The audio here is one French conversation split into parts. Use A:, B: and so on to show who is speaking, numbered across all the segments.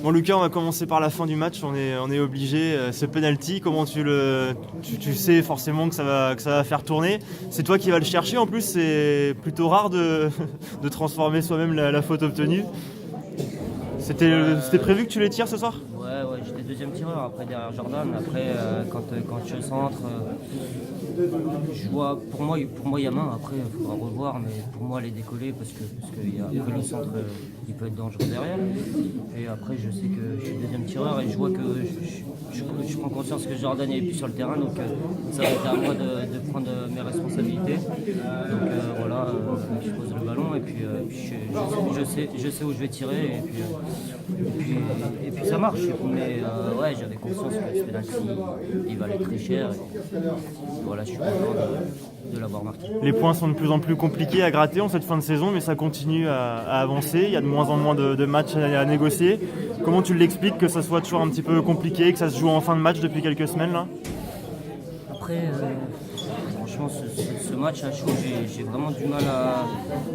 A: Bon Lucas, on va commencer par la fin du match, on est obligé. Ce penalty, comment tu sais forcément que ça va faire tourner. C'est toi qui vas le chercher, en plus c'est plutôt rare de transformer soi-même la faute obtenue. C'était prévu que tu les tires ce soir?
B: Ouais, j'étais deuxième tireur après derrière Jordan. Après, quand je centre, je vois, pour moi il y a main. Après, il faudra revoir, mais pour moi, elle est décollée parce que après le centre, il peut être dangereux derrière. Et après, je sais que je suis deuxième tireur et je vois que je prends conscience que Jordan n'est plus sur le terrain, donc ça va être à moi de prendre mes responsabilités. Donc voilà, je pose le ballon et puis je sais où je vais tirer et puis ça marche. Mais ouais, j'avais conscience que ce penalty il valait très cher. Et voilà, je suis content de l'avoir marqué.
A: Les points sont de plus en plus compliqués à gratter en cette fin de saison, mais ça continue à avancer. Il y a de moins en moins de matchs à négocier. Comment tu l'expliques que ça soit toujours un petit peu compliqué, que ça se joue en fin de match depuis quelques semaines là?
B: Après, franchement, ce match à chaud, j'ai vraiment du mal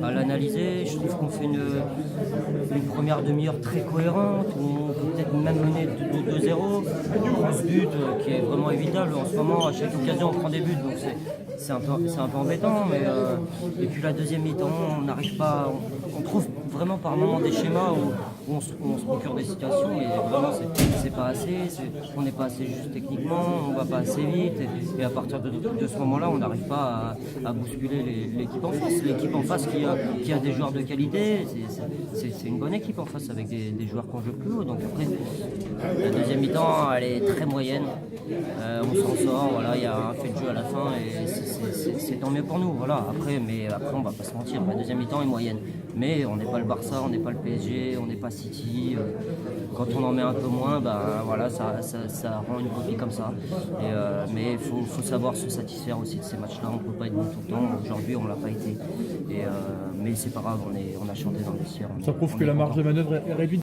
B: à l'analyser. Je trouve qu'on fait une première demi-heure très cohérente, où on peut peut-être même mener de 2-0. Ce but qui est vraiment évitable. En ce moment, à chaque occasion, on prend des buts, donc c'est un peu embêtant. Mais, et puis la deuxième mi-temps, on n'arrive pas. On trouve vraiment par moments des schémas où on se procure des situations, mais vraiment c'est pas assez. On n'est pas assez juste techniquement, on va pas assez vite. Et à partir de ce moment-là, on n'arrive pas à bousculer l'équipe en face. L'équipe en face qui a des joueurs de qualité, c'est une bonne équipe en face avec des joueurs qu'on joue plus haut. Donc après, la deuxième mi-temps, elle est très moyenne. On s'en sort, voilà, il y a un fait de jeu à la fin et c'est tant mieux pour nous. Voilà. Après, on va pas se mentir, la deuxième mi-temps est moyenne. Mais on n'est pas le Barça, on n'est pas le PSG, on n'est pas City. Quand on en met un peu moins, ben voilà, ça rend une copie comme ça. Mais il faut savoir se satisfaire aussi de ces matchs-là. On ne peut pas être bon tout le temps. Aujourd'hui, on ne l'a pas été. Mais c'est pas grave, on a chanté dans le vestiaire.
C: Ça prouve que la marge de manœuvre est réduite.